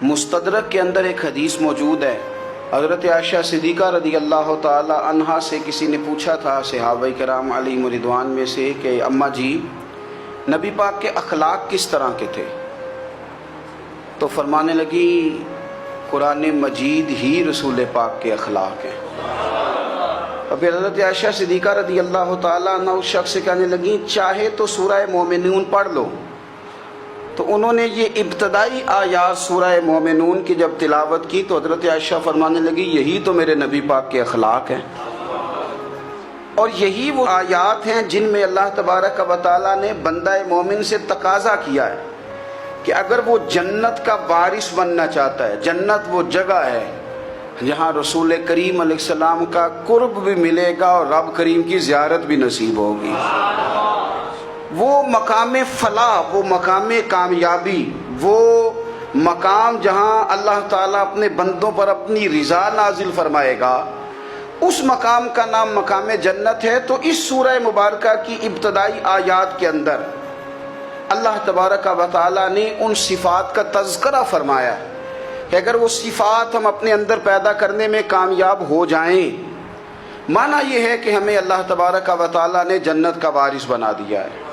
مستدرک کے اندر ایک حدیث موجود ہے، حضرت عائشہ صدیقہ رضی اللہ تعالی عنہا سے کسی نے پوچھا تھا صحابہ کرام علیہم رضوان میں سے کہ اماں جی نبی پاک کے اخلاق کس طرح کے تھے؟ تو فرمانے لگی قرآن مجید ہی رسول پاک کے اخلاق ہیں۔ اور پھر حضرت عائشہ صدیقہ رضی اللہ تعالیٰ عنہ اس شخص سے کہنے لگیں چاہے تو سورہ مومنون پڑھ لو۔ تو انہوں نے یہ ابتدائی آیات سورہ مومنون کی جب تلاوت کی تو حضرت عائشہ فرمانے لگی یہی تو میرے نبی پاک کے اخلاق ہیں، اور یہی وہ آیات ہیں جن میں اللہ تبارک و تعالیٰ نے بندہ مومن سے تقاضا کیا ہے کہ اگر وہ جنت کا وارث بننا چاہتا ہے، جنت وہ جگہ ہے جہاں رسول کریم علیہ السلام کا قرب بھی ملے گا اور رب کریم کی زیارت بھی نصیب ہوگی، وہ مقام فلاح، وہ مقام کامیابی، وہ مقام جہاں اللہ تعالیٰ اپنے بندوں پر اپنی رضا نازل فرمائے گا، اس مقام کا نام مقام جنت ہے۔ تو اس سورہ مبارکہ کی ابتدائی آیات کے اندر اللہ تبارک و تعالیٰ نے ان صفات کا تذکرہ فرمایا ہے کہ اگر وہ صفات ہم اپنے اندر پیدا کرنے میں کامیاب ہو جائیں، معنی یہ ہے کہ ہمیں اللہ تبارک و تعالیٰ نے جنت کا وارث بنا دیا ہے۔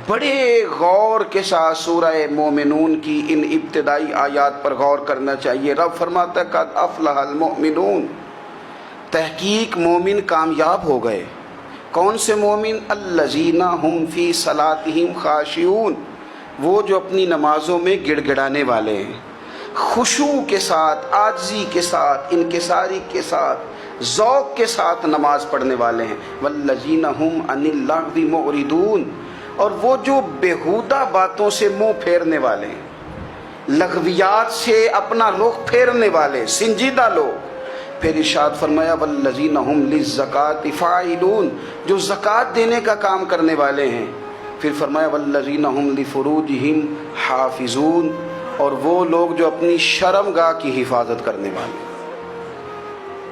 بڑے غور کے ساتھ سورہ مومنون کی ان ابتدائی آیات پر غور کرنا چاہیے۔ رب فرماتا ہے قد افلح المؤمنون، تحقیق مومن کامیاب ہو گئے۔ کون سے مومن؟ الذین ہم فی صلاتہم خاشعون، وہ جو اپنی نمازوں میں گڑ گڑانے والے ہیں، خشوع کے ساتھ، عاجزی کے ساتھ، انکساری کے ساتھ، ذوق کے ساتھ نماز پڑھنے والے ہیں۔ والذین ہم عن اللغو معرضون، اور وہ جو بیہودہ باتوں سے منہ پھیرنے والے ہیں، لغویات سے اپنا رخ پھیرنے والے، سنجیدہ لوگ۔ پھر ارشاد فرمایا والذین ہم للزکاۃ فاعلون، جو زکوٰۃ دینے کا کام کرنے والے ہیں۔ پھر فرمایا والذین ہم لفروجہم حافظون، اور وہ لوگ جو اپنی شرمگاہ کی حفاظت کرنے والے،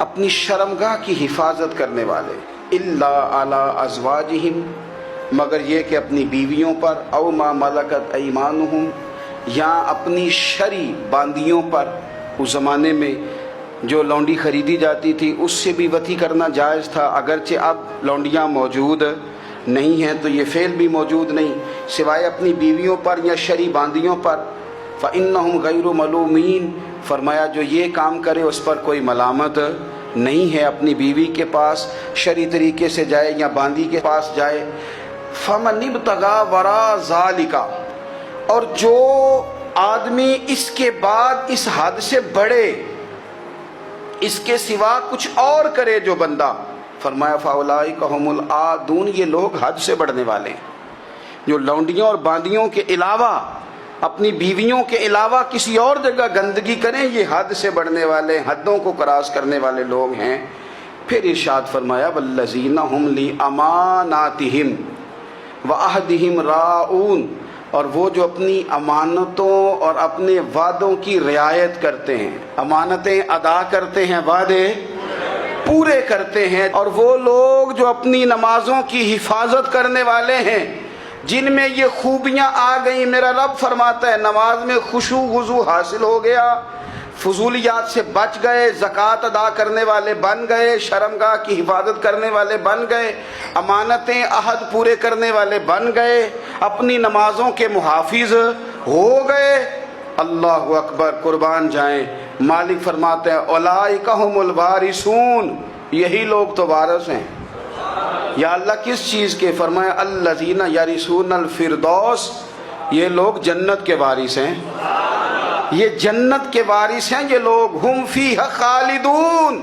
اپنی شرمگاہ کی حفاظت کرنے والے۔ الا علی ازواجہم، مگر یہ کہ اپنی بیویوں پر، او ما ملکت ایمانہم، یا اپنی شرعی باندیوں پر۔ اس زمانے میں جو لونڈی خریدی جاتی تھی اس سے بھی وطی کرنا جائز تھا، اگرچہ اب لونڈیاں موجود نہیں ہیں تو یہ فعل بھی موجود نہیں، سوائے اپنی بیویوں پر یا شرعی باندیوں پر۔ فإنہم غیر ملومین، فرمایا جو یہ کام کرے اس پر کوئی ملامت نہیں ہے، اپنی بیوی کے پاس شرعی طریقے سے جائے یا باندی کے پاس جائے۔ فمن ابتغى وراء ذلک، اور جو آدمی اس کے بعد اس حد سے بڑھے، اس کے سوا کچھ اور کرے جو بندہ، فرمایا فاولئک هم العادون، یہ لوگ حد سے بڑھنے والے ہیں، جو لونڈیوں اور باندیوں کے علاوہ، اپنی بیویوں کے علاوہ کسی اور جگہ گندگی کریں، یہ حد سے بڑھنے والے، حدوں کو کراس کرنے والے لوگ ہیں۔ پھر ارشاد فرمایا والذین هم لاماناتہم وعہدہم راعون، اور وہ جو اپنی امانتوں اور اپنے وعدوں کی رعایت کرتے ہیں، امانتیں ادا کرتے ہیں، وعدے پورے کرتے ہیں۔ اور وہ لوگ جو اپنی نمازوں کی حفاظت کرنے والے ہیں، جن میں یہ خوبیاں آ گئیں، میرا رب فرماتا ہے نماز میں خشوع وضو حاصل ہو گیا، فضولیات سے بچ گئے، زکوٰۃ ادا کرنے والے بن گئے، شرمگاہ کی حفاظت کرنے والے بن گئے، امانتیں عہد پورے کرنے والے بن گئے، اپنی نمازوں کے محافظ ہو گئے۔ اللہ اکبر، قربان جائیں۔ مالک فرماتے ہیں اولئک ھم الوارثون، یہی لوگ تو وارث ہیں۔ یا اللہ کس چیز کے؟ فرمایا الذین یرثون الفردوس، یہ لوگ جنت کے وارث ہیں، یہ جنت کے وارث ہیں یہ لوگ۔ ہم فیہا خالدون،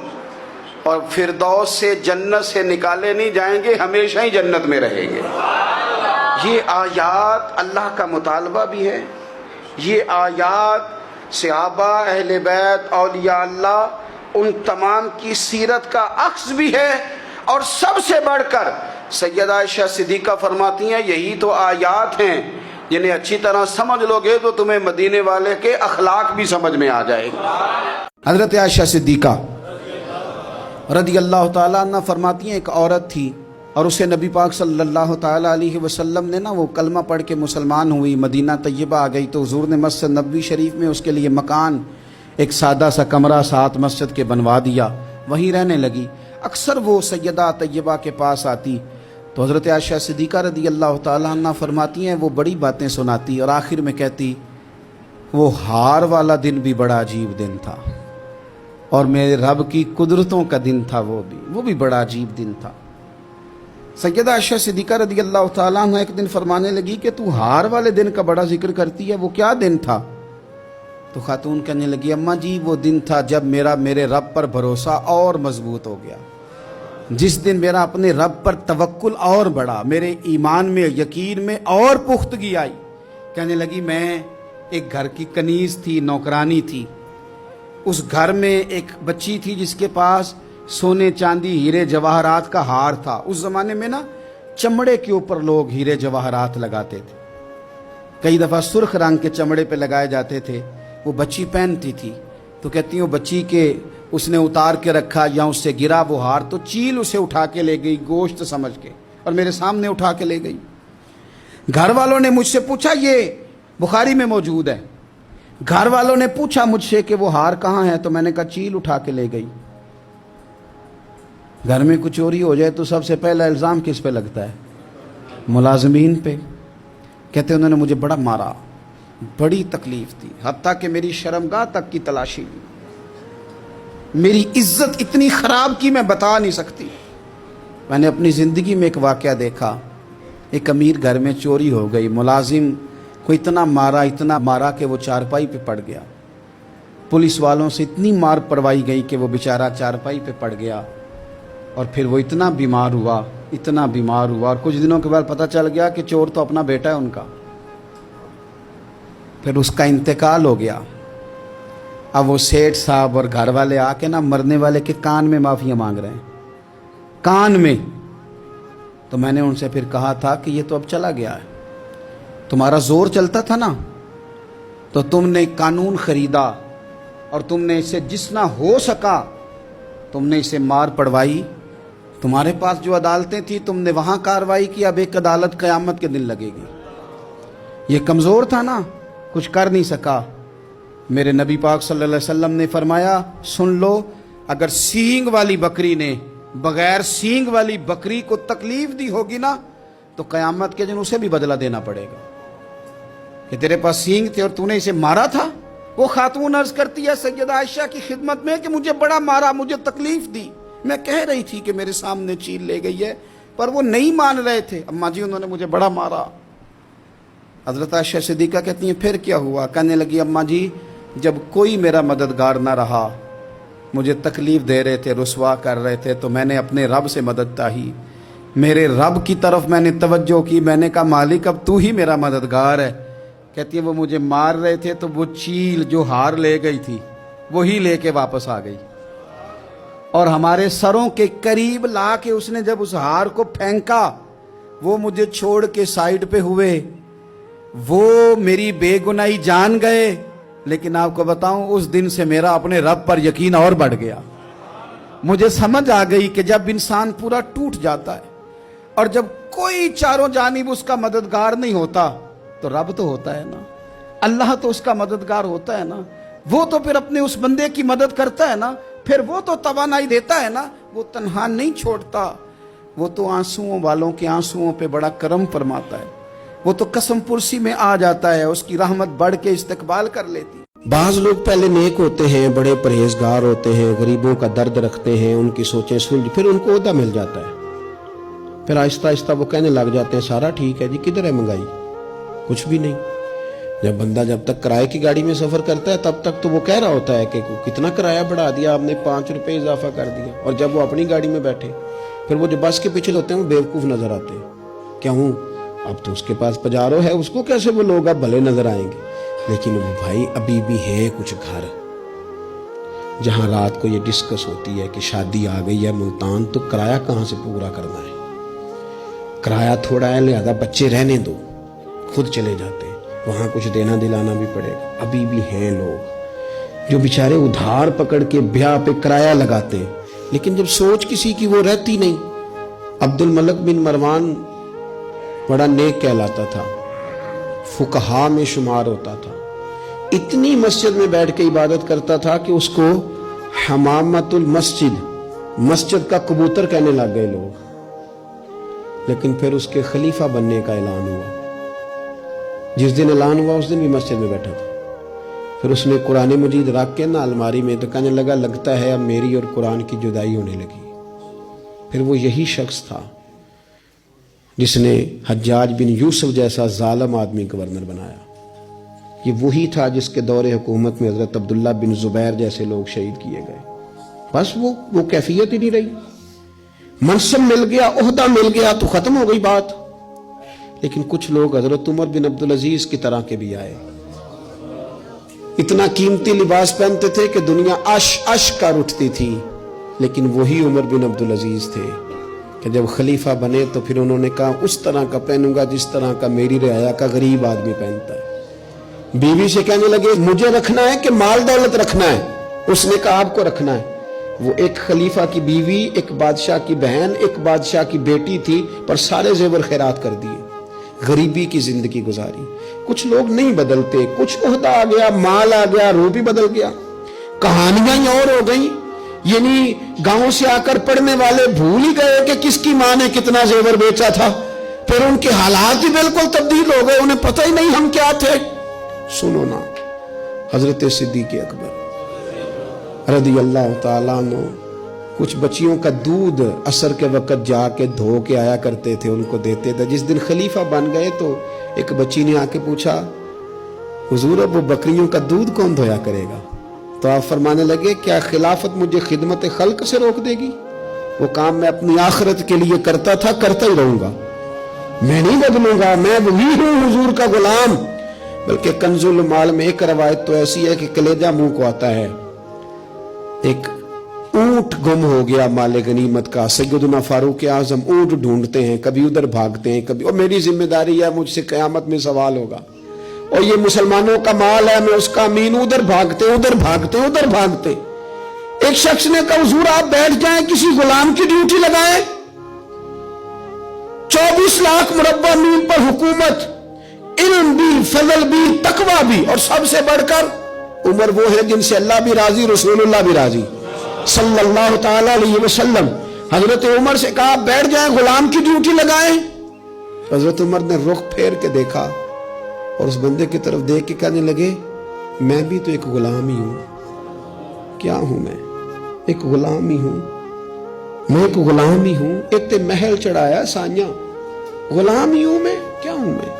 اور فردوس سے، جنت سے نکالے نہیں جائیں گے، ہمیشہ ہی جنت میں رہیں گے۔ یہ آیات اللہ کا مطالبہ بھی ہے، یہ آیات صحابہ، اہل بیت، اولیاء اللہ، ان تمام کی سیرت کا عکس بھی ہے۔ اور سب سے بڑھ کر سیدہ عائشہ صدیقہ فرماتی ہیں یہی تو آیات ہیں جنہیں اچھی طرح سمجھ لو گے تو تمہیں مدینے والے کے اخلاق بھی سمجھ میں آ جائے گا۔ حضرت عائشہ صدیقہ رضی اللہ تعالیٰ عنہ فرماتی ہیں ایک عورت تھی اور اسے نبی پاک صلی اللہ تعالیٰ علیہ وسلم نے وہ کلمہ پڑھ کے مسلمان ہوئی، مدینہ طیبہ آ گئی تو حضور نے مسجد نبوی شریف میں اس کے لیے مکان ایک سادہ سا کمرہ ساتھ مسجد کے بنوا دیا، وہیں رہنے لگی۔ اکثر وہ سیدہ طیبہ کے پاس آتی تو حضرت عائشہ صدیقہ رضی اللہ تعالیٰ عنہ فرماتی ہیں وہ بڑی باتیں سناتی اور آخر میں کہتی وہ ہار والا دن بھی بڑا عجیب دن تھا، اور میرے رب کی قدرتوں کا دن تھا، وہ بھی بڑا عجیب دن تھا۔ سیدہ عائشہ صدیقہ رضی اللہ تعالیٰ عنہ ایک دن فرمانے لگی کہ تو ہار والے دن کا بڑا ذکر کرتی ہے، وہ کیا دن تھا؟ تو خاتون کہنے لگی اماں جی وہ دن تھا جب میرے رب پر بھروسہ اور مضبوط ہو گیا، جس دن میرا اپنے رب پر توکل اور بڑھا، میرے ایمان میں یقین میں اور پختگی آئی۔ کہنے لگی میں ایک گھر کی کنیز تھی، نوکرانی تھی، اس گھر میں ایک بچی تھی جس کے پاس سونے چاندی ہیرے جواہرات کا ہار تھا۔ اس زمانے میں نا چمڑے کے اوپر لوگ ہیرے جواہرات لگاتے تھے، کئی دفعہ سرخ رنگ کے چمڑے پہ لگائے جاتے تھے، وہ بچی پہنتی تھی تو کہتی ہوں بچی کے اس نے اتار کے رکھا یا اس سے گرا وہ ہار تو چیل اسے اٹھا کے لے گئی گوشت سمجھ کے، اور میرے سامنے اٹھا کے لے گئی۔ گھر والوں نے مجھ سے پوچھا، یہ بخاری میں موجود ہے، گھر والوں نے پوچھا مجھ سے کہ وہ ہار کہاں ہے، تو میں نے کہا چیل اٹھا کے لے گئی۔ گھر میں کچھ چوری ہو جائے تو سب سے پہلا الزام کس پہ لگتا ہے؟ ملازمین پہ۔ کہتے انہوں نے مجھے بڑا مارا، بڑی تکلیف تھی، حتیٰ کہ میری شرمگاہ تک کی تلاشی لی، میری عزت اتنی خراب کی میں بتا نہیں سکتی۔ میں نے اپنی زندگی میں ایک واقعہ دیکھا، ایک امیر گھر میں چوری ہو گئی، ملازم کو اتنا مارا کہ وہ چارپائی پہ پڑ گیا، پولیس والوں سے اتنی مار پڑوائی گئی کہ وہ بیچارہ چارپائی پہ پڑ گیا، اور پھر وہ اتنا بیمار ہوا اور کچھ دنوں کے بعد پتہ چل گیا کہ چور تو اپنا بیٹا ہے ان کا، پھر اس کا انتقال ہو گیا۔ اب وہ سیٹھ صاحب اور گھر والے آ کے نا مرنے والے کے کان میں معافیاں مانگ رہے ہیں، کان میں۔ تو میں نے ان سے پھر کہا تھا کہ یہ تو اب چلا گیا ہے، تمہارا زور چلتا تھا نا تو تم نے قانون خریدا اور تم نے اسے جتنا ہو سکا تم نے اسے مار پڑوائی، تمہارے پاس جو عدالتیں تھیں تم نے وہاں کارروائی کی، اب ایک عدالت قیامت کے دن لگے گی۔ یہ کمزور تھا نا، کچھ کر نہیں سکا۔ میرے نبی پاک صلی اللہ علیہ وسلم نے فرمایا سن لو، اگر سینگ والی بکری نے بغیر سینگ والی بکری کو تکلیف دی ہوگی نا تو قیامت کے دن اسے بھی بدلہ دینا پڑے گا کہ تیرے پاس سینگ تھے اور تو نے اسے مارا تھا۔ وہ خاتون عرض کرتی ہے سیدہ عائشہ کی خدمت میں کہ مجھے بڑا مارا، مجھے تکلیف دی، میں کہہ رہی تھی کہ میرے سامنے چیل لے گئی ہے پر وہ نہیں مان رہے تھے، اماں جی انہوں نے مجھے بڑا مارا۔ حضرت عائشہ صدیقہ کہتی ہیں پھر کیا ہوا؟ کہنے لگی اماں جی جب کوئی میرا مددگار نہ رہا، مجھے تکلیف دے رہے تھے، رسوا کر رہے تھے، تو میں نے اپنے رب سے مدد چاہی، میرے رب کی طرف میں نے توجہ کی، میں نے کہا مالک اب تو ہی میرا مددگار ہے۔ کہتی ہے وہ مجھے مار رہے تھے تو وہ چیل جو ہار لے گئی تھی وہی لے کے واپس آ گئی، اور ہمارے سروں کے قریب لا کے اس نے جب اس ہار کو پھینکا وہ مجھے چھوڑ کے سائیڈ پہ ہوئے، وہ میری بے گناہی جان گئے، لیکن آپ کو بتاؤں اس دن سے میرا اپنے رب پر یقین اور بڑھ گیا۔ مجھے سمجھ آ گئی کہ جب انسان پورا ٹوٹ جاتا ہے اور جب کوئی چاروں جانب اس کا مددگار نہیں ہوتا تو رب تو ہوتا ہے نا، اللہ تو اس کا مددگار ہوتا ہے نا، وہ تو پھر اپنے اس بندے کی مدد کرتا ہے نا، پھر وہ تو توانائی دیتا ہے نا، وہ تنہا نہیں چھوڑتا، وہ تو آنسوؤں والوں کے آنسوؤں پہ بڑا کرم فرماتا ہے، وہ تو قسم پرسی میں آ جاتا ہے، اس کی رحمت بڑھ کے استقبال کر لیتی۔ بعض لوگ پہلے نیک ہوتے ہیں، بڑے پرہیزگار ہوتے ہیں، غریبوں کا درد رکھتے ہیں، ان کی سوچیں سلجھ، پھر ان کو عہدہ مل جاتا ہے، پھر آہستہ آہستہ وہ کہنے لگ جاتے ہیں سارا ٹھیک ہے جی، کدھر ہے مہنگائی؟ کچھ بھی نہیں۔ جب بندہ جب تک کرائے کی گاڑی میں سفر کرتا ہے تب تک تو وہ کہہ رہا ہوتا ہے کہ کتنا کرایہ بڑھا دیا آپ نے، 5 روپے اضافہ کر دیا، اور جب وہ اپنی گاڑی میں بیٹھے پھر وہ جو بس کے پیچھے ہوتے ہیں وہ بیوقوف نظر آتے ہیں، کیوں؟ اب تو اس کے پاس پجارو ہے، اس کو کیسے وہ لوگ اب بھلے نظر آئیں گے؟ لیکن وہ بھائی ابھی بھی ہے کچھ گھر جہاں رات کو یہ ڈسکس ہوتی ہے کہ شادی آ گئی ہے ملتان تو کرایہ کہاں سے پورا کرنا ہے، کرایہ تھوڑا ہے لہذا بچے رہنے دو، خود چلے جاتے ہیں، وہاں کچھ دینا دلانا بھی پڑے گا۔ ابھی بھی ہیں لوگ جو بیچارے ادھار پکڑ کے بیاہ پہ کرایہ لگاتے ہیں، لیکن جب سوچ کسی کی وہ رہتی نہیں۔ عبد الملک بن مروان بڑا نیک کہلاتا تھا، فقہا میں شمار ہوتا تھا، اتنی مسجد میں بیٹھ کے عبادت کرتا تھا کہ اس کو حمامت المسجد، مسجد کا کبوتر کہنے لگ گئے لوگ. لیکن پھر اس کے خلیفہ بننے کا اعلان ہوا. جس دن اعلان ہوا اس دن بھی مسجد میں بیٹھا تھا. پھر اس نے قرآن مجید رکھ کے نا الماری میں، تو کہنے لگتا ہے اب میری اور قرآن کی جدائی ہونے لگی. پھر وہ یہی شخص تھا جس نے حجاج بن یوسف جیسا ظالم آدمی گورنر بنایا. یہ وہی تھا جس کے دور حکومت میں حضرت عبداللہ بن زبیر جیسے لوگ شہید کیے گئے. بس وہ کیفیت ہی نہیں رہی. منصب مل گیا، عہدہ مل گیا تو ختم ہو گئی بات. لیکن کچھ لوگ حضرت عمر بن عبدالعزیز کی طرح کے بھی آئے. اتنا قیمتی لباس پہنتے تھے کہ دنیا عش کر اٹھتی تھی. لیکن وہی عمر بن عبدالعزیز تھے کہ جب خلیفہ بنے تو پھر انہوں نے کہا اس طرح کا پہنوں گا جس طرح کا میری رعایا کا غریب آدمی پہنتا ہے. بیوی سے کہنے لگے مجھے رکھنا ہے کہ مال دولت رکھنا ہے؟ اس نے کہا آپ کو رکھنا ہے. وہ ایک خلیفہ کی بیوی، ایک بادشاہ کی بہن، ایک بادشاہ کی بیٹی تھی، پر سارے زیور خیرات کر دیے. غریبی کی زندگی گزاری. کچھ لوگ نہیں بدلتے، کچھ عہدہ آ گیا، مال آ گیا، روح بھی بدل گیا. کہانیاں ہی اور ہو گئیں. یعنی گاؤں سے آ کر پڑھنے والے بھول ہی گئے کہ کس کی ماں نے کتنا زیور بیچا تھا. پھر ان کے حالات ہی بالکل تبدیل ہو گئے، انہیں پتہ ہی نہیں ہم کیا تھے. سنو نا، حضرت صدیق اکبر رضی اللہ تعالیٰ عنہ کچھ بچیوں کا دودھ عصر کے وقت جا کے دھو کے آیا کرتے تھے، ان کو دیتے تھے. جس دن خلیفہ بن گئے تو ایک بچی نے آ کے پوچھا حضور اب وہ بکریوں کا دودھ کون دھویا کرے گا؟ تو آپ فرمانے لگے کیا خلافت مجھے خدمت خلق سے روک دے گی؟ وہ کام میں اپنی آخرت کے لیے کرتا تھا، کرتا ہی رہوں گا، میں نہیں بدلوں گا، میں وہی ہوں حضور کا غلام. بلکہ کنز المال میں ایک روایت تو ایسی ہے کہ کلیجہ منہ کو آتا ہے. ایک اونٹ گم ہو گیا مال غنیمت کا. سیدنا فاروق اعظم اونٹ ڈھونڈتے ہیں، کبھی ادھر بھاگتے ہیں، کبھی اور میری ذمہ داری ہے، مجھ سے قیامت میں سوال ہوگا، اور یہ مسلمانوں کا مال ہے، میں اس کا امین. ادھر بھاگتے ادھر بھاگتے ادھر بھاگتے. ایک شخص نے کہا حضور آپ بیٹھ جائیں، کسی غلام کی ڈیوٹی لگائیں. 24 لاکھ مربع میل پر حکومت، علم بھی، فضل بھی، تقوی بھی، اور سب سے بڑھ کر عمر وہ ہے جن سے اللہ بھی راضی، رسول اللہ بھی راضی صلی اللہ تعالی علیہ وسلم. حضرت عمر سے کہا بیٹھ جائیں، غلام کی ڈیوٹی لگائیں. حضرت عمر نے رخ پھیر کے دیکھا اور اس بندے کی طرف دیکھ کے کہنے لگے میں بھی تو ایک غلام ہی ہوں. کیا ہوں میں؟ ایک غلام ہی ہوں. میں ایک غلام ہی ہوں. ایک تے محل چڑھایا سانیاں، غلام ہی ہوں میں. کیا ہوں میں؟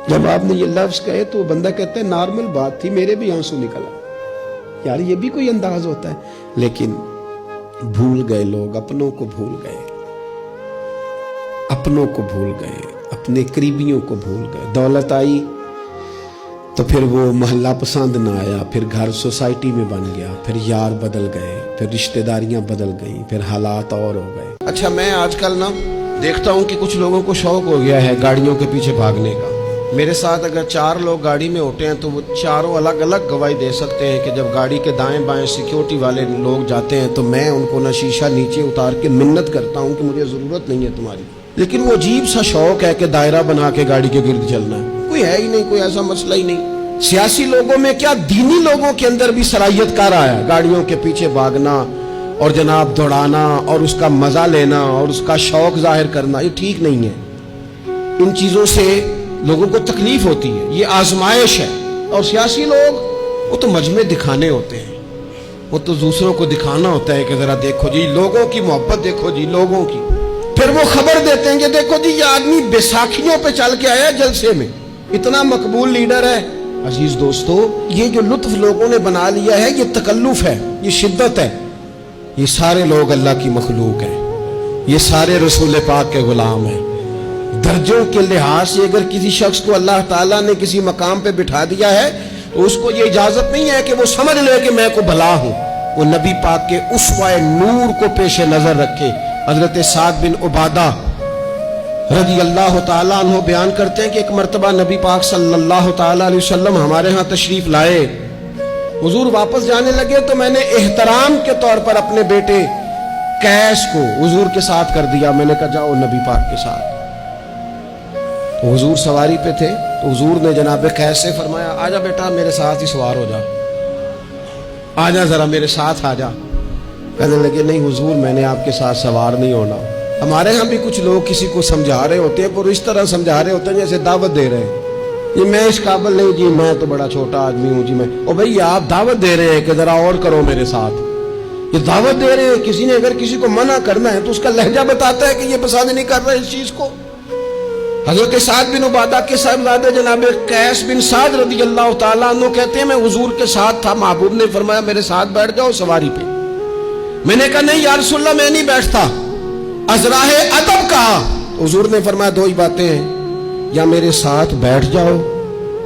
جب آپ نے یہ لفظ کہے تو وہ بندہ کہتا ہے نارمل بات تھی، میرے بھی آنسو نکلا. یار یہ بھی کوئی انداز ہوتا ہے. لیکن بھول گئے لوگ، اپنوں کو بھول گئے، اپنوں کو بھول گئے، اپنے قریبیوں کو بھول گئے. دولت آئی تو پھر وہ محلہ پسند نہ آیا، پھر گھر سوسائٹی میں بن گیا، پھر یار بدل گئے، پھر رشتہ داریاں بدل گئیں، پھر حالات اور ہو گئے. اچھا میں آج کل نا دیکھتا ہوں کہ کچھ لوگوں کو شوق ہو گیا ہے گاڑیوں کے پیچھے بھاگنے کا. میرے ساتھ اگر 4 لوگ گاڑی میں ہوتے ہیں تو وہ چاروں الگ الگ گواہی دے سکتے ہیں کہ جب گاڑی کے دائیں بائیں سیکیورٹی والے لوگ جاتے ہیں تو میں ان کو نہ شیشہ نیچے اتار کے منت کرتا ہوں کہ مجھے ضرورت نہیں ہے تمہاری. لیکن وہ عجیب سا شوق ہے کہ دائرہ بنا کے گاڑی کے گرد چلنا ہے. کوئی ہے ہی نہیں، کوئی ایسا مسئلہ ہی نہیں. سیاسی لوگوں میں کیا دینی لوگوں کے اندر بھی صلاحیت کار آیا گاڑیوں کے پیچھے بھاگنا اور جناب دوڑانا اور اس کا مزہ لینا اور اس کا شوق ظاہر کرنا. یہ ٹھیک نہیں ہے. ان چیزوں سے لوگوں کو تکلیف ہوتی ہے، یہ آزمائش ہے. اور سیاسی لوگ وہ تو مجمع دکھانے ہوتے ہیں، وہ تو دوسروں کو دکھانا ہوتا ہے کہ ذرا دیکھو جی لوگوں کی محبت، دیکھو جی لوگوں کی. پھر وہ خبر دیتے ہیں کہ دیکھو جی یہ آدمی بیساکھیوں پہ چل کے آیا جلسے میں، اتنا مقبول لیڈر ہے. عزیز دوستو، یہ جو لطف لوگوں نے بنا لیا ہے یہ تکلف ہے، یہ شدت ہے. یہ سارے لوگ اللہ کی مخلوق ہیں، یہ سارے رسول پاک کے غلام ہیں. درجوں کے لحاظ سے اگر کسی شخص کو اللہ تعالیٰ نے کسی مقام پہ بٹھا دیا ہے تو اس کو یہ اجازت نہیں ہے کہ وہ سمجھ لے کہ میں کو بھلا ہوں. وہ نبی پاک کے اسوہ نور کو پیش نظر رکھے. حضرت سعد بن عبادہ رضی اللہ تعالیٰ عنہ بیان کرتے ہیں کہ ایک مرتبہ نبی پاک صلی اللہ تعالیٰ علیہ وسلم ہمارے ہاں تشریف لائے. حضور واپس جانے لگے تو میں نے احترام کے طور پر اپنے بیٹے قیس کو حضور کے ساتھ کر دیا. میں نے کہا جاؤ نبی پاک کے ساتھ. حضور سواری پہ تھے تو حضور نے جناب قیس سے فرمایا آجا بیٹا میرے ساتھ ہی سوار ہو جا، آجا ذرا میرے ساتھ آجا۔ کہنے لگے نہیں حضور میں نے آپ کے ساتھ سوار نہیں ہونا۔ ہمارے ہاں بھی کچھ لوگ کسی کو سمجھا رہے ہوتے ہیں پر اس طرح سمجھا رہے ہوتے ہیں جیسے دعوت دے رہے ہیں، یہ میں اس قابل نہیں جی، میں تو بڑا چھوٹا آدمی ہوں جی میں۔ او بھائی آپ دعوت دے رہے ہیں کہ ذرا اور کرو میرے ساتھ، یہ دعوت دے رہے ہیں۔ کسی نے اگر کسی کو منع کرنا ہے تو اس کا لہجہ بتاتا ہے کہ یہ پسند نہیں کر رہا اس چیز کو۔ حضرت سعد بن عبادہ کے صاحبزادے جناب قیس بن سعد رضی اللہ تعالیٰ عنہ کہتے ہیں میں حضور کے ساتھ تھا، محبوب نے فرمایا میرے ساتھ بیٹھ جاؤ سواری پہ۔ میں نے کہا نہیں یا رسول اللہ میں نہیں بیٹھتا، ازراہ ادب کہا۔ حضور نے فرمایا دو ہی باتیں ہیں، یا میرے ساتھ بیٹھ جاؤ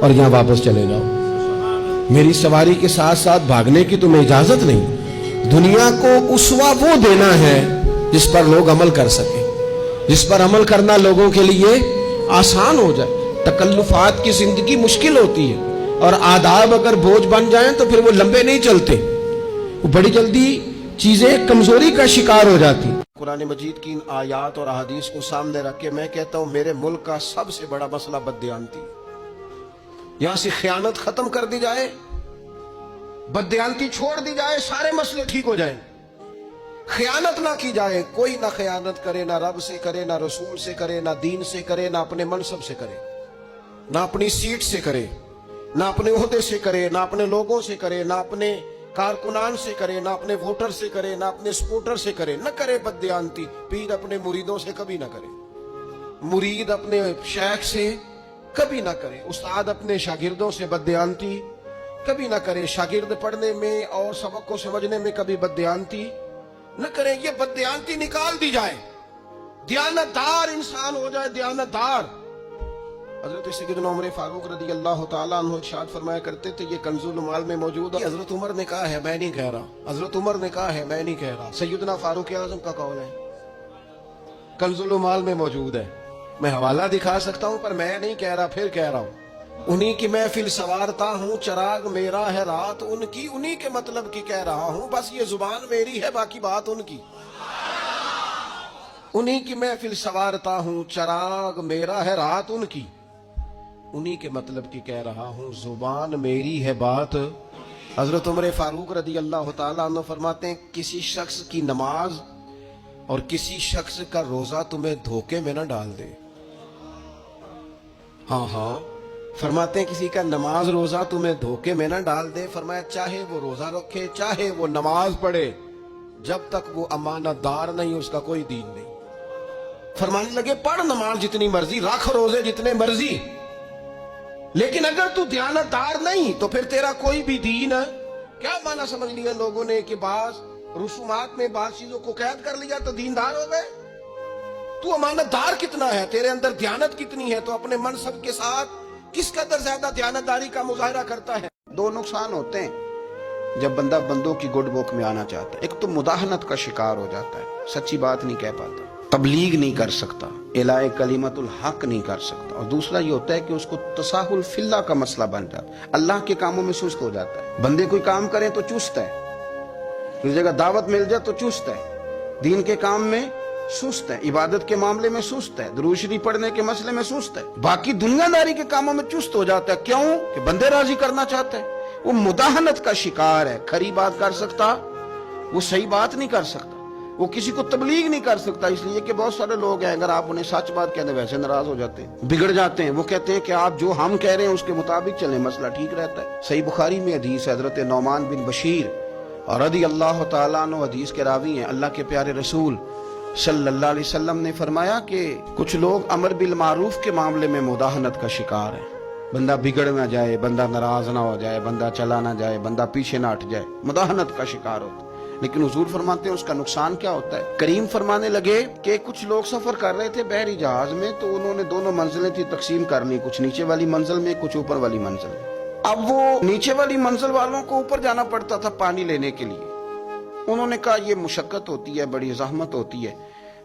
اور یا واپس چلے جاؤ۔ میری سواری کے ساتھ ساتھ بھاگنے کی تمہیں اجازت نہیں۔ دنیا کو اسوہ وہ دینا ہے جس پر لوگ عمل کر سکیں، جس پر عمل کرنا لوگوں کے لیے آسان ہو جائے۔ تکلفات کی زندگی مشکل ہوتی ہے اور آداب اگر بوجھ بن جائیں تو پھر وہ لمبے نہیں چلتے، وہ بڑی جلدی چیزیں کمزوری کا شکار ہو جاتی۔ قرآن مجید کی ان آیات اور احادیث کو سامنے رکھ کے میں کہتا ہوں میرے ملک کا سب سے بڑا مسئلہ بددیانتی۔ یہاں سے خیانت ختم کر دی جائے، بددیانتی چھوڑ دی جائے، سارے مسئلے ٹھیک ہو جائیں۔ خیانت نہ کی جائے، کوئی نہ خیانت کرے، نہ رب سے کرے، نہ رسول سے کرے، نہ دین سے کرے، نہ اپنے منصب سے کرے، نہ اپنی سیٹ سے کرے، نہ اپنے عہدے سے کرے، نہ اپنے لوگوں سے کرے، نہ اپنے کارکنان سے کرے، نہ اپنے ووٹر سے کرے، نہ اپنے سپورٹر سے کرے، نہ کرے بددیانتی۔ پیر اپنے مریدوں سے کبھی نہ کرے، مرید اپنے شیخ سے کبھی نہ کرے، استاد اپنے شاگردوں سے بددیانتی کبھی نہ کرے، شاگرد پڑھنے میں اور سبق کو سمجھنے میں کبھی بددیانتی نہ کریں۔ یہ بددیانتی نکال دی جائے، دیانتدار انسان ہو جائے، دیانتدار۔ حضرت سیدنا عمر فاروق رضی اللہ تعالیٰ عنہ ارشاد فرمایا کرتے تھے، یہ کنز المال میں موجود ہے۔ حضرت عمر نے کہا ہے میں نہیں کہہ رہا، حضرت عمر نے کہا ہے میں نہیں کہہ رہا، سیدنا فاروق اعظم کا قول ہے، کنز المال میں موجود ہے۔ میں حوالہ دکھا سکتا ہوں پر میں نہیں کہہ رہا، پھر کہہ رہا ہوں۔ انہی کی محفل سوارتا ہوں، چراغ میرا ہے رات ان کی، انہی کے مطلب کی کہہ رہا ہوں، بس یہ زبان میری ہے باقی بات ان کی۔ انہی کی محفل سوارتا ہوں، چراغ میرا ہے رات ان کی، انہی کے مطلب کی کہہ رہا ہوں، زبان میری ہے بات۔ حضرت عمر فاروق رضی اللہ تعالیٰ عنہ فرماتے ہیں کسی شخص کی نماز اور کسی شخص کا روزہ تمہیں دھوکے میں نہ ڈال دے۔ ہاں فرماتے ہیں کسی کا نماز روزہ تمہیں دھوکے میں نہ ڈال دے۔ فرمایا چاہے وہ روزہ رکھے، چاہے وہ نماز پڑھے، جب تک وہ امانت دار نہیں اس کا کوئی دین نہیں۔ فرمانے لگے پڑھ نماز جتنی مرضی، رکھ روزے جتنے مرضی، لیکن اگر تو دیانتدار نہیں تو پھر تیرا کوئی بھی دین ہے۔ کیا معنی سمجھ لیا لوگوں نے کہ بعض رسومات میں بعض چیزوں کو قید کر لیا تو دیندار ہو گئے؟ تو امانت دار کتنا ہے، تیرے اندر دیانت کتنی ہے، تو اپنے منصب کے ساتھ کس قدر زیادہ دیانتداری کا مظاہرہ کرتا ہے۔ دو نقصان ہوتے ہیں جب بندہ بندوں کی گڈ بک میں آنا چاہتا ہے۔ ایک تو مداہنت کا شکار ہو جاتا ہے، سچی بات نہیں کہہ پاتا، تبلیغ نہیں کر سکتا، اعلاء کلمت الحق نہیں کر سکتا، اور دوسرا یہ ہوتا ہے کہ اس کو تساہل فی اللہ کا مسئلہ بن جاتا ہے، اللہ کے کاموں میں سست ہو جاتا ہے۔ بندے کوئی کام کریں تو چست ہے، اس جگہ دعوت مل جائے تو چست ہے، دین کے کام میں سست ہے، عبادت کے معاملے میں سست ہے، درود شریف پڑھنے کے مسئلے میں سست ہے، باقی دنیا داری کے کاموں میں چست ہو جاتا ہے۔ کیوں کہ بندے راضی کرنا چاہتا ہے، وہ مداہنت کا شکار ہے۔ کھری بات کر سکتا، وہ صحیح بات نہیں کر سکتا، وہ کسی کو تبلیغ نہیں کر سکتا، اس لیے کہ بہت سارے لوگ ہیں اگر آپ انہیں سچ بات کہتے ہیں ویسے ناراض ہو جاتے ہیں، بگڑ جاتے ہیں۔ وہ کہتے ہیں کہ آپ جو ہم کہہ رہے ہیں اس کے مطابق چلیں، مسئلہ ٹھیک رہتا ہے۔ صحیح بخاری میں حدیث ہے، حضرت نعمان بن بشیر اور رضی اللہ تعالیٰ عنہ حدیث کے راوی ہیں، اللہ کے پیارے رسول صلی اللہ علیہ وسلم نے فرمایا کہ کچھ لوگ امر بالمعروف کے معاملے میں مداہنت کا شکار ہیں۔ بندہ بگڑ نہ جائے، بندہ ناراض نہ ہو جائے، بندہ چلا نہ جائے، بندہ پیچھے نہ ہٹ جائے، مداہنت کا شکار ہوتا ہے۔ لیکن حضور فرماتے ہیں اس کا نقصان کیا ہوتا ہے۔ کریم فرمانے لگے کہ کچھ لوگ سفر کر رہے تھے بحری جہاز میں، تو انہوں نے دونوں منزلیں تھی تقسیم کر لی، کچھ نیچے والی منزل میں، کچھ اوپر والی منزل میں۔ اب وہ نیچے والی منزل والوں کو اوپر جانا پڑتا تھا پانی لینے کے لیے۔ انہوں نے کہا یہ مشقت ہوتی ہے، بڑی زحمت ہوتی ہے،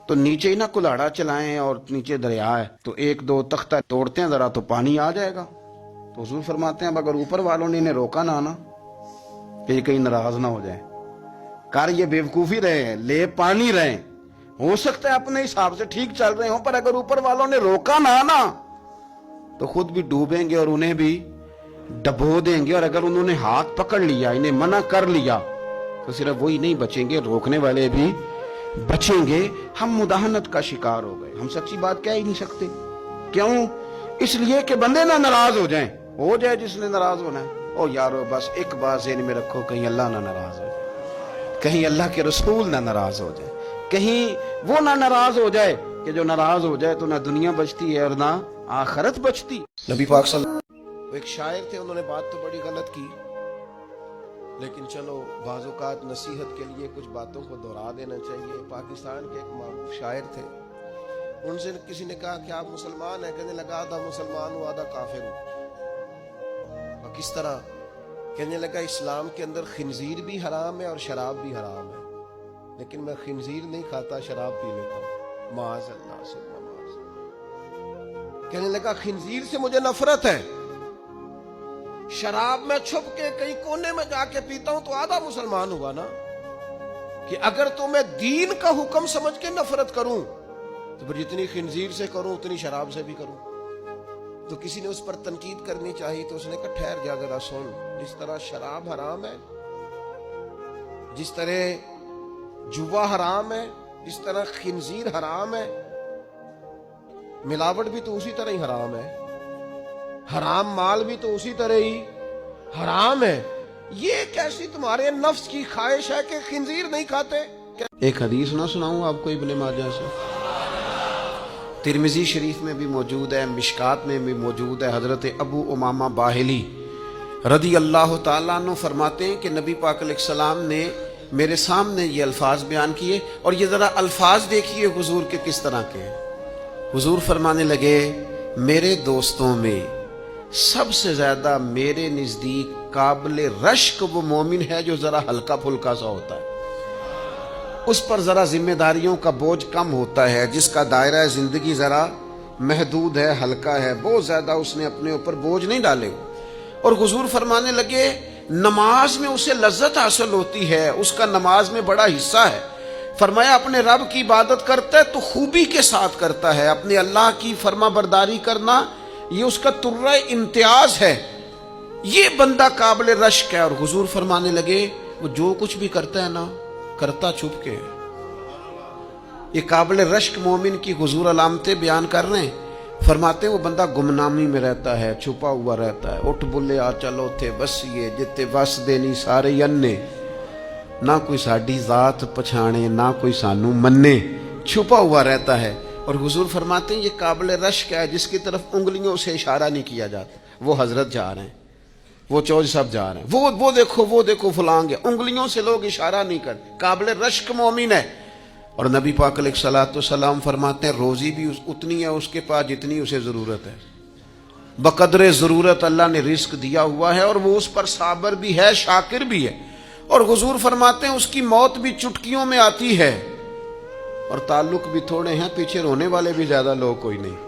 تو نیچے ہی نہ کلاڑا چلائیں، اور نیچے دریا ہے تو ایک دو تختہ توڑتے ہیں ذرا تو پانی آ جائے گا۔ تو حضور فرماتے ہیں اب اگر اوپر والوں نے انہیں روکا نہ آنا کہ یہ کہیں ناراض نہ ہو جائے، کر یہ بیوقوفی رہے ہیں، لے پانی رہے ہیں، ہو سکتا ہے اپنے حساب سے ٹھیک چل رہے ہوں، پر اگر اوپر والوں نے روکا نہ آنا تو خود بھی ڈوبیں گے اور انہیں بھی ڈبو دیں گے، اور اگر انہوں نے ہاتھ پکڑ لیا، انہیں منع کر لیا، تو صرف وہی نہیں بچیں گے، روکنے والے بھی بچیں گے۔ ہم مداہنت کا شکار ہو گئے، ہم سچی بات کہہ ہی نہیں سکتے۔ کیوں؟ اس لیے کہ بندے نہ ناراض ہو جائیں، ہو جائے جس نے ناراض ہونا ہے۔ او یارو بس ایک بات ذہن میں رکھو، کہیں اللہ نہ ناراض ہو جائے، کہیں اللہ کے رسول نہ ناراض ہو جائے، کہیں وہ نہ ناراض ہو جائے کہ جو ناراض ہو جائے تو نہ دنیا بچتی ہے اور نہ آخرت بچتی۔ نبی پاک صلی اللہ علیہ وسلم ایک شاعر تھے، انہوں نے بات تو بڑی غلط کی، لیکن چلو بعض اوقات نصیحت کے لیے کچھ باتوں کو دہرا دینا چاہیے۔ پاکستان کے ایک معروف شاعر تھے، ان سے کسی نے کہا کہ آپ مسلمان ہیں؟ کہنے لگا آدھا مسلمان ہوں آدھا کافر ہوں۔ کس طرح؟ کہنے لگا اسلام کے اندر خنزیر بھی حرام ہے اور شراب بھی حرام ہے، لیکن میں خنزیر نہیں کھاتا، شراب پی لیتا ہوں، معاذ اللہ سے معاذ اللہ۔ کہنے لگا خنزیر سے مجھے نفرت ہے، شراب میں چھپ کے کہیں کونے میں جا کے پیتا ہوں، تو آدھا مسلمان ہوا نا۔ کہ اگر تو میں دین کا حکم سمجھ کے نفرت کروں تو پھر جتنی خنزیر سے کروں اتنی شراب سے بھی کروں۔ تو کسی نے اس پر تنقید کرنی چاہیے تو اس نے کہا ٹھہر جا ذرا سن، جس طرح شراب حرام ہے، جس طرح جوا حرام ہے، جس طرح خنزیر حرام ہے، ملاوٹ بھی تو اسی طرح ہی حرام ہے، حرام مال بھی تو اسی طرح ہی حرام ہے۔ یہ کیسی تمہارے نفس کی خواہش ہے کہ خنزیر نہیں کھاتے؟ ایک حدیث نہ سناؤں آپ کو ابن ماجہ سے، ترمذی شریف میں بھی موجود ہے، مشکات میں بھی موجود ہے۔ حضرت ابو امامہ باہلی رضی اللہ تعالیٰ عنہ فرماتے ہیں کہ نبی پاک علیہ السلام نے میرے سامنے یہ الفاظ بیان کیے، اور یہ ذرا الفاظ دیکھیے حضور کے کس طرح کے ہیں۔ حضور فرمانے لگے میرے دوستوں میں سب سے زیادہ میرے نزدیک قابل رشک وہ مومن ہے جو ذرا ہلکا پھلکا سا ہوتا ہے، اس پر ذرا ذمہ داریوں کا بوجھ کم ہوتا ہے، جس کا دائرہ زندگی ذرا محدود ہے، ہلکا ہے، بہت زیادہ اس نے اپنے اوپر بوجھ نہیں ڈالے۔ اور حضور فرمانے لگے نماز میں اسے لذت حاصل ہوتی ہے، اس کا نماز میں بڑا حصہ ہے۔ فرمایا اپنے رب کی عبادت کرتا ہے تو خوبی کے ساتھ کرتا ہے، اپنے اللہ کی فرما برداری کرنا یہ اس کا ترہ امتیاز ہے، یہ بندہ قابل رشک ہے۔ اور حضور فرمانے لگے وہ جو کچھ بھی کرتا ہے نا کرتا چھپ کے ہے۔ یہ قابل رشک مومن کی حضور علامتیں بیان کر رہے ہیں، فرماتے ہیں وہ بندہ گمنامی میں رہتا ہے، چھپا ہوا رہتا ہے، اٹھ بلے آ چلو تھے بسیے جتے وس دینی سارے ینے، نہ کوئی ساڈی ذات پچھانے نہ کوئی سانو منے، چھپا ہوا رہتا ہے۔ اور حضور فرماتے ہیں یہ قابل رشک ہے جس کی طرف انگلیوں سے اشارہ نہیں کیا جاتا، وہ حضرت جا رہے ہیں، وہ چوج صاحب جا رہے ہیں، وہ دیکھو فلاں گیا، انگلیوں سے لوگ اشارہ نہیں کرتے، قابل رشک مومن ہے۔ اور نبی پاک علیہ الصلوۃ والسلام فرماتے ہیں روزی بھی اتنی ہے اس کے پاس جتنی اسے ضرورت ہے، بقدر ضرورت اللہ نے رزق دیا ہوا ہے، اور وہ اس پر صابر بھی ہے، شاکر بھی ہے۔ اور حضور فرماتے ہیں اس کی موت بھی چٹکیوں میں آتی ہے، اور تعلق بھی تھوڑے ہیں، پیچھے رونے والے بھی زیادہ لوگ کوئی نہیں۔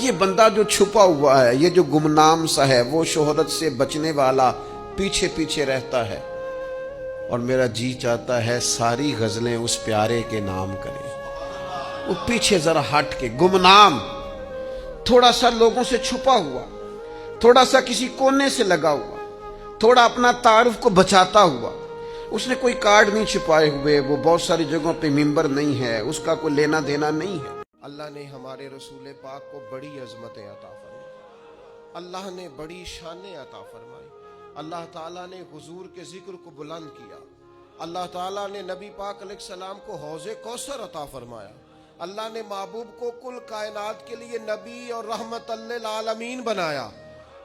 یہ بندہ جو چھپا ہوا ہے، یہ جو گمنام سا ہے، وہ شہرت سے بچنے والا پیچھے پیچھے رہتا ہے، اور میرا جی چاہتا ہے ساری غزلیں اس پیارے کے نام کریں۔ وہ پیچھے ذرا ہٹ کے گمنام، تھوڑا سا لوگوں سے چھپا ہوا، تھوڑا سا کسی کونے سے لگا ہوا، تھوڑا اپنا تعارف کو بچاتا ہوا، اس نے کوئی کارڈ نہیں چھپائے ہوئے، وہ بہت ساری جگہوں پہ ممبر نہیں ہے، اس کا کوئی لینا دینا نہیں ہے۔ اللہ نے ہمارے رسول پاک کو بڑی عظمتیں عطا فرمائی، اللہ نے بڑی شانیں عطا فرمائی، اللہ تعالیٰ نے حضور کے ذکر کو بلند کیا، اللہ تعالیٰ نے نبی پاک علیہ السلام کو حوض کوثر عطا فرمایا، اللہ نے محبوب کو کل کائنات کے لیے نبی اور رحمت للعالمین بنایا،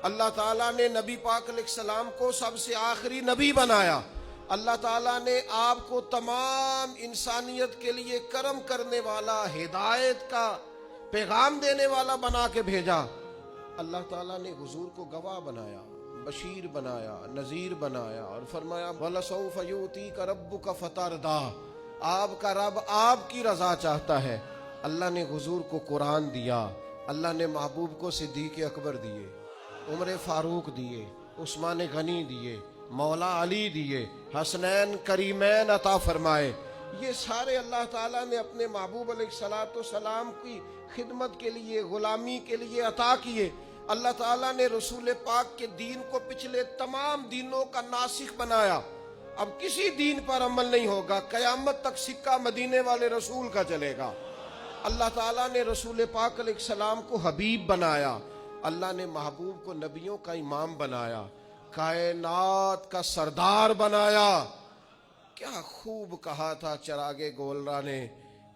اللہ تعالیٰ نے نبی پاک علیہ السلام کو سب سے آخری نبی بنایا، اللہ تعالیٰ نے آپ کو تمام انسانیت کے لیے کرم کرنے والا، ہدایت کا پیغام دینے والا بنا کے بھیجا۔ اللہ تعالیٰ نے حضور کو گواہ بنایا، بشیر بنایا، نذیر بنایا، اور فرمایا وَلَسَوْفَ يُؤْتِيكَ رَبُّكَ فَتَرْضَىٰ، آپ کا رب آپ کی رضا چاہتا ہے۔ اللہ نے حضور کو قرآن دیا، اللہ نے محبوب کو صدیق اکبر دیے، عمر فاروق دیے، عثمان غنی دیے، مولا علی دیے، حسنین کریمین عطا فرمائے۔ یہ سارے اللہ تعالیٰ نے اپنے محبوب علیہ الصلوۃ والسلام کی خدمت کے لیے، غلامی کے لیے عطا کیے۔ اللہ تعالیٰ نے رسول پاک کے دین کو پچھلے تمام دینوں کا ناسخ بنایا. اب کسی دین پر عمل نہیں ہوگا, قیامت تک سکہ مدینے والے رسول کا چلے گا. اللہ تعالیٰ نے رسول پاک علیہ السلام کو حبیب بنایا. اللہ نے محبوب کو نبیوں کا امام بنایا, کائنات کا سردار بنایا. کیا خوب کہا تھا چراغے گولرا نے,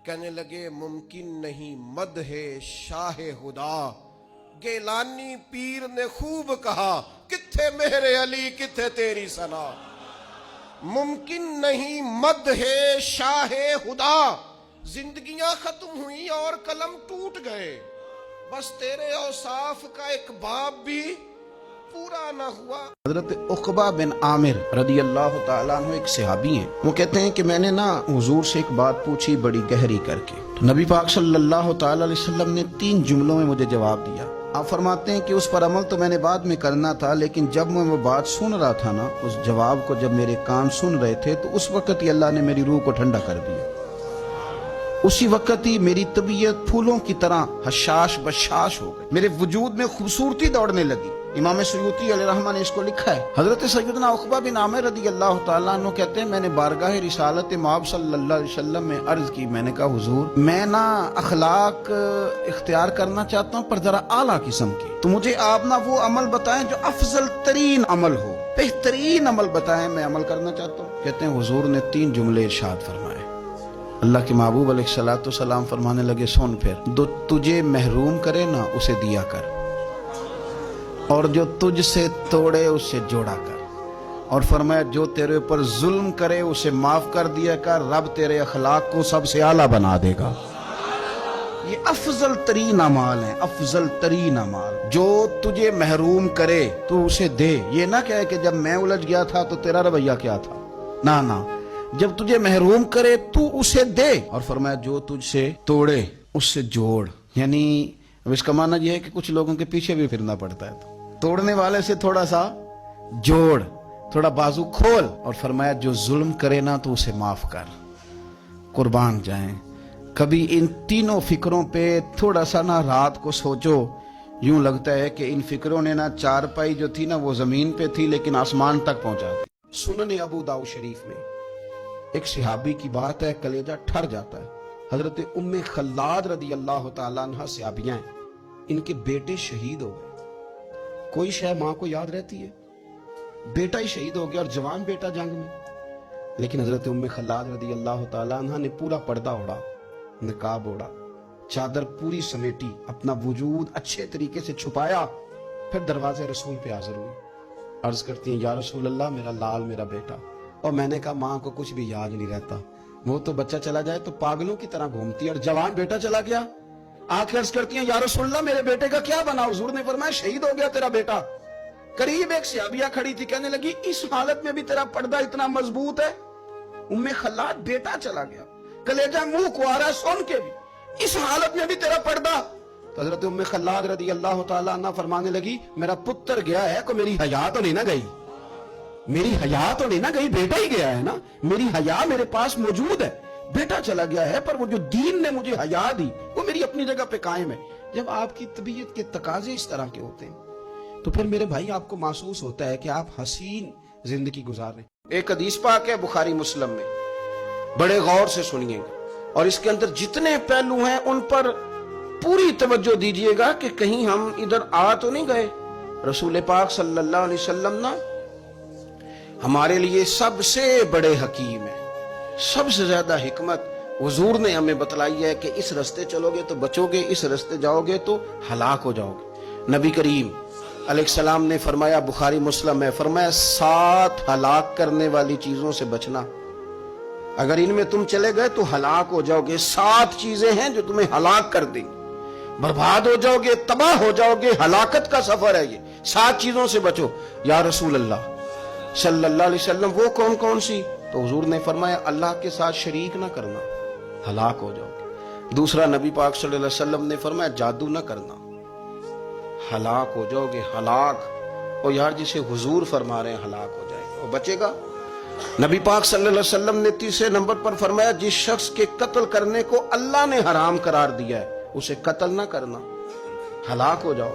کہنے لگے ممکن نہیں مدح شاہ خدا. گیلانی پیر نے خوب کہا, کتھے میرے علی کتھے تیری ثنا. ممکن نہیں مدح شاہ خدا. زندگیاں ختم ہوئی اور قلم ٹوٹ گئے, بس تیرے اوصاف کا ایک باب بھی پورا نہ ہوا. حضرت عقبہ بن عامر رضی اللہ تعالیٰ عنہ ایک صحابی ہیں. وہ کہتے ہیں کہ میں نے حضور سے ایک بات پوچھی بڑی گہری کر کے, تو نبی پاک صلی اللہ تعالیٰ علیہ وسلم نے 3 جملوں میں مجھے جواب دیا. آپ فرماتے ہیں کہ اس پر عمل تو میں نے بعد میں کرنا تھا, لیکن جب میں وہ بات سن رہا تھا نا, اس جواب کو جب میرے کان سن رہے تھے, تو اس وقت ہی اللہ نے میری روح کو ٹھنڈا کر دیا. اسی وقت ہی میری طبیعت پھولوں کی طرح حشاش بشاش ہو گئی, میرے وجود میں خوبصورتی دوڑنے لگی. امام سیوطی علیہ رحمہ نے اس کو لکھا ہے. حضرت سیدنا عقبہ بن عامر رضی اللہ تعالیٰ عنہ کہتے ہیں میں نے بارگاہ رسالت مآب صلی اللہ علیہ وسلم میں عرض کی. میں نے کہا حضور, میں اخلاق اختیار کرنا چاہتا ہوں پر ذرا اعلیٰ قسم کی, تو مجھے آپ وہ عمل بتائیں جو افضل ترین عمل ہو, بہترین عمل بتائیں, میں عمل کرنا چاہتا ہوں. کہتے ہیں حضور نے 3 جملے ارشاد فرمائے. اللہ کے محبوب علیہ الصلوۃ والسلام فرمانے لگے, سن پھر, جو تجھے محروم کرے نا اسے دیا کر, اور جو تجھ سے توڑے اسے جوڑا کر, اور فرمایا جو تیرے اوپر ظلم کرے اسے معاف کر دیا کر, رب تیرے اخلاق کو سب سے اعلیٰ بنا دے گا. یہ افضل ترین اعمال ہیں, افضل ترین اعمال. جو تجھے محروم کرے تو اسے دے. یہ نہ کہے کہ جب میں الجھ گیا تھا تو تیرا رویہ کیا تھا, نہ, جب تجھے محروم کرے تو اسے دے, اور فرمایا جو تجھ سے توڑے اس سے جوڑ. یعنی اب اس کا معنی یہ ہے کہ کچھ لوگوں کے پیچھے بھی پھرنا پڑتا ہے, تو توڑنے والے سے تھوڑا سا جوڑ, تھوڑا بازو کھول, اور فرمایا جو ظلم کرے نا تو اسے معاف کر. قربان جائیں, کبھی ان تینوں فکروں پہ تھوڑا سا رات کو سوچو. یوں لگتا ہے کہ ان فکروں نے چارپائی جو تھی وہ زمین پہ تھی لیکن آسمان تک پہنچا دی. سنن ابو داؤد شریف میں ایک صحابی کی بات ہے, کلیجہ ٹھر جاتا ہے. حضرت ام خلاد رضی اللہ تعالیٰ عنہ صحابیاں ہیں, ان کے بیٹے شہید ہو گئے. کوئی شے ماں کو یاد رہتی ہے, بیٹا ہی شہید ہو گیا اور جوان بیٹا جنگ میں. لیکن حضرت ام خلاد رضی اللہ تعالیٰ عنہ نے پورا پردہ اوڑا, نقاب اوڑا, چادر پوری سمیٹی, اپنا وجود اچھے طریقے سے چھپایا, پھر دروازے رسول پہ حاضر ہوئی. عرض کرتی ہیں یا رسول اللہ, میرا لال میرا بیٹا. اور میں نے کہا ماں کو کچھ بھی یاد نہیں رہتا, وہ تو بچہ چلا جائے تو پاگلوں کی طرح گھومتی ہے, اور جوان بیٹا چلا گیا. آنکھ عرض کرتی ہیں یا رسول اللہ میرے بیٹے کا کیا بنا؟ حضور نے فرمایا شہید ہو گیا تیرا بیٹا. قریب ایک صحابیہ کھڑی تھی, کہنے لگی اس حالت میں بھی تیرا پردہ اتنا مضبوط ہے؟ ام خلاد بیٹا چلا گیا, کلیجہ منہ کو آ رہا ہے سن کے بھی, اس حالت میں بھی تیرا پردہ. تو حضرت ام خلاد رضی اللہ تعالیٰ عنہ فرمانے لگی میرا پتر گیا ہے, کو میری حیا تو نہیں نہ گئی, میری حیا تو نہیں نہ گئی, بیٹا ہی گیا ہے نا, میری حیا میرے پاس موجود ہے. بیٹا چلا گیا ہے پر وہ جو دین نے مجھے حیا دی وہ میری اپنی جگہ پہ قائم ہے. جب آپ کی طبیعت کے تقاضے اس طرح کے ہوتے ہیں تو پھر میرے بھائی آپ کو محسوس ہوتا ہے کہ آپ حسین زندگی گزار رہے ہیں. ایک حدیث پاک ہے بخاری مسلم میں, بڑے غور سے سنیے گا, اور اس کے اندر جتنے پہلو ہیں ان پر پوری توجہ دیجئے گا کہ کہیں ہم ادھر آ تو نہیں گئے. رسول پاک صلی اللہ علیہ وسلم ہمارے لیے سب سے بڑے حکیم ہیں, سب سے زیادہ حکمت حضور نے ہمیں بتلائی ہے کہ اس رستے چلو گے تو بچو گے, اس رستے جاؤ گے تو ہلاک ہو جاؤ گے. نبی کریم علیہ السلام نے فرمایا, بخاری مسلم ہے, فرمایا 7 ہلاک کرنے والی چیزوں سے بچنا, اگر ان میں تم چلے گئے تو ہلاک ہو جاؤ گے. 7 چیزیں ہیں جو تمہیں ہلاک کر دیں گے, برباد ہو جاؤ گے, تباہ ہو جاؤ گے, ہلاکت کا سفر ہے یہ, 7 چیزوں سے بچو. یا رسول اللہ صلی اللہ علیہ وسلم وہ کون کون سی؟ تو حضور نے فرمایا اللہ کے ساتھ شریک نہ کرنا, ہلاک ہو جاؤ گے. دوسرا نبی پاک صلی اللہ علیہ وسلم نے فرمایا جادو نہ کرنا, ہلاک ہو جاؤ گے, ہلاک. اور یار جسے حضور فرما رہے ہیں ہلاک ہو جائے گا, وہ بچے گا. نبی پاک صلی اللہ علیہ وسلم نے تیسرے نمبر پر فرمایا جس شخص کے قتل کرنے کو اللہ نے حرام قرار دیا ہے اسے قتل نہ کرنا, ہلاک ہو جاؤ.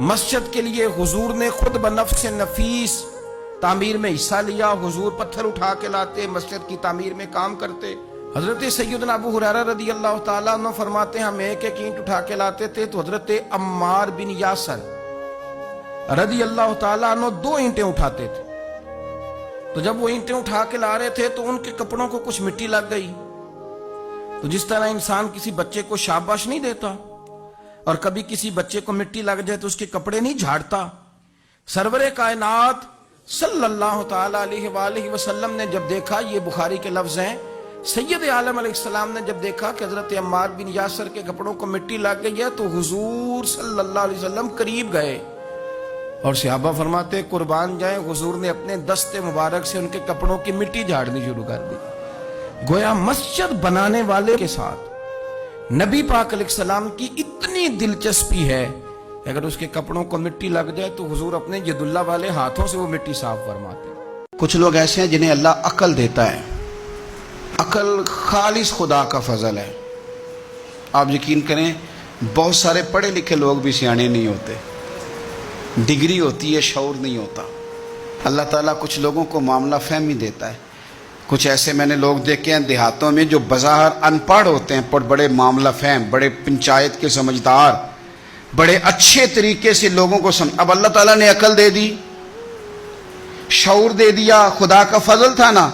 مسجد کے لیے حضور نے خود بنفس نفیس تعمیر میں حصہ لیا. حضور پتھر اٹھا کے لاتے, مسجد کی تعمیر میں کام کرتے. حضرت سیدنا ابو ہریرہ رضی اللہ تعالیٰ عنہ فرماتے ہیں ہم ایک ایک اینٹ اٹھا کے لاتے تھے تو حضرت عمار بن یاسر رضی اللہ تعالیٰ عنہ 2 اینٹیں اٹھاتے تھے. تو جب وہ اینٹیں اٹھا کے لا رہے تھے تو ان کے کپڑوں کو کچھ مٹی لگ گئی. تو جس طرح انسان کسی بچے کو شاباش نہیں دیتا اور کبھی کسی بچے کو مٹی لگ جائے تو اس کے کپڑے نہیں جھاڑتا, سرور کائنات صلی اللہ تعالیٰ علیہ وآلہ وسلم نے جب دیکھا, یہ بخاری کے لفظ ہیں, سید عالم علیہ السلام نے جب دیکھا کہ حضرت عمار بن یاسر کے کپڑوں کو مٹی لگ گئی ہے تو حضور صلی اللہ علیہ وسلم قریب گئے اور صحابہ فرماتے قربان جائیں, حضور نے اپنے دست مبارک سے ان کے کپڑوں کی مٹی جھاڑنی شروع کر دی. گویا مسجد بنانے والے کے ساتھ نبی پاک علیہ السلام کی اتنی دلچسپی ہے کہ اگر اس کے کپڑوں کو مٹی لگ جائے تو حضور اپنے ید اللہ والے ہاتھوں سے وہ مٹی صاف فرماتے. کچھ لوگ ایسے ہیں جنہیں اللہ عقل دیتا ہے, عقل خالص خدا کا فضل ہے. آپ یقین کریں بہت سارے پڑھے لکھے لوگ بھی سیانے نہیں ہوتے, ڈگری ہوتی ہے شعور نہیں ہوتا. اللہ تعالیٰ کچھ لوگوں کو معاملہ فہمی دیتا ہے. کچھ ایسے میں نے لوگ دیکھے ہیں دیہاتوں میں جو بظاہر ان پڑھ ہوتے ہیں پر بڑے معاملہ فہم, بڑے پنچایت کے سمجھدار, بڑے اچھے طریقے سے لوگوں کو اب اللہ تعالیٰ نے عقل دے دی, شعور دے دیا, خدا کا فضل تھا نا.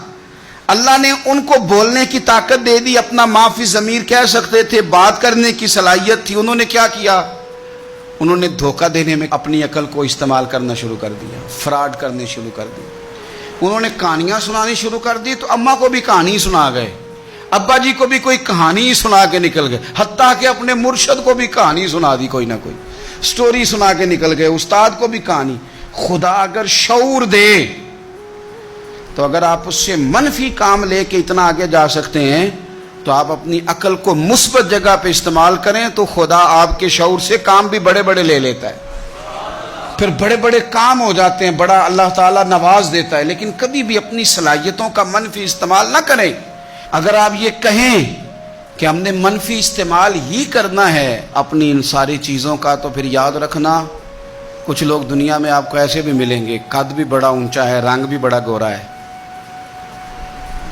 اللہ نے ان کو بولنے کی طاقت دے دی, اپنا معافی ضمیر کہہ سکتے تھے, بات کرنے کی صلاحیت تھی. انہوں نے کیا کیا؟ انہوں نے دھوکہ دینے میں اپنی عقل کو استعمال کرنا شروع کر دیا, فراڈ کرنے شروع کر دی. انہوں نے کہانیاں سنانی شروع کر دی تو اماں کو بھی کہانی سنا گئے, ابا جی کو بھی کوئی کہانی سنا کے نکل گئے, حتیٰ کہ اپنے مرشد کو بھی کہانی سنا دی, کوئی نہ کوئی سٹوری سنا کے نکل گئے, استاد کو بھی کہانی. خدا اگر شعور دے تو اگر آپ اس سے منفی کام لے کے اتنا آگے جا سکتے ہیں تو آپ اپنی عقل کو مثبت جگہ پہ استعمال کریں تو خدا آپ کے شعور سے کام بھی بڑے بڑے لے لیتا ہے, پھر بڑے بڑے کام ہو جاتے ہیں, بڑا اللہ تعالیٰ نواز دیتا ہے. لیکن کبھی بھی اپنی صلاحیتوں کا منفی استعمال نہ کریں. اگر آپ یہ کہیں کہ ہم نے منفی استعمال ہی کرنا ہے اپنی ان ساری چیزوں کا تو پھر یاد رکھنا کچھ لوگ دنیا میں آپ کو ایسے بھی ملیں گے, قد بھی بڑا اونچا ہے, رنگ بھی بڑا گورا ہے,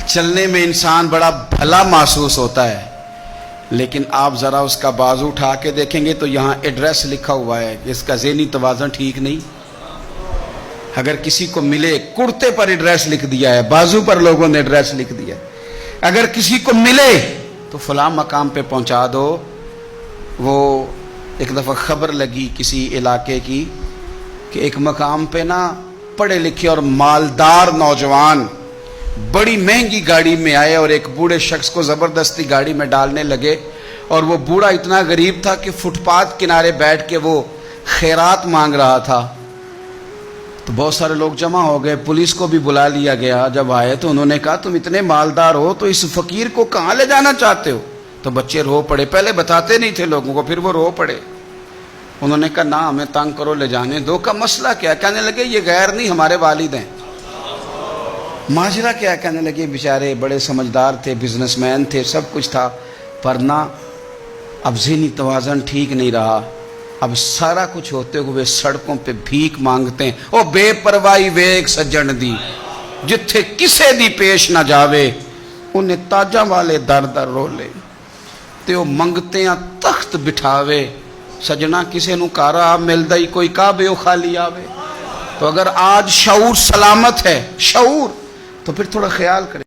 چلنے میں انسان بڑا بھلا محسوس ہوتا ہے, لیکن آپ ذرا اس کا بازو اٹھا کے دیکھیں گے تو یہاں ایڈریس لکھا ہوا ہے, اس کا ذہنی توازن ٹھیک نہیں. اگر کسی کو ملے کرتے پر ایڈریس لکھ دیا ہے, بازو پر لوگوں نے ایڈریس لکھ دیا ہے, اگر کسی کو ملے تو فلاں مقام پہ پہنچا دو. وہ ایک دفعہ خبر لگی کسی علاقے کی کہ ایک مقام پہ نا پڑھے لکھے اور مالدار نوجوان بڑی مہنگی گاڑی میں آئے اور ایک بوڑھے شخص کو زبردستی گاڑی میں ڈالنے لگے, اور وہ بوڑھا اتنا غریب تھا کہ فٹ پاتھ کنارے بیٹھ کے وہ خیرات مانگ رہا تھا. تو بہت سارے لوگ جمع ہو گئے, پولیس کو بھی بلا لیا گیا. جب آئے تو انہوں نے کہا تم اتنے مالدار ہو تو اس فقیر کو کہاں لے جانا چاہتے ہو؟ تو بچے رو پڑے, پہلے بتاتے نہیں تھے لوگوں کو, پھر وہ رو پڑے. انہوں نے کہا نہ ہمیں تنگ کرو, لے جانے دو. کا مسئلہ کیا؟ کہنے لگے یہ غیر نہیں ہمارے والد ہیں. ماجرا کیا؟ کہنے لگے بیچارے بڑے سمجھدار تھے, بزنس مین تھے, سب کچھ تھا, پر نہ اب ذہنی توازن ٹھیک نہیں رہا. اب سارا کچھ ہوتے ہوئے سڑکوں پہ بھیک مانگتے ہیں. او بے پرواہی ویک سجن دی, جتھے کسے دی پیش نہ جاوے انہیں تاجاں والے در در رولے, تے او منگتے ہیں تخت بٹھاوے. سجنا کسے نو کارا ملدا ہی کوئی کعبے او خالی آوے. تو اگر آج شعور سلامت ہے, شعور, تو پھر تھوڑا خیال کریں.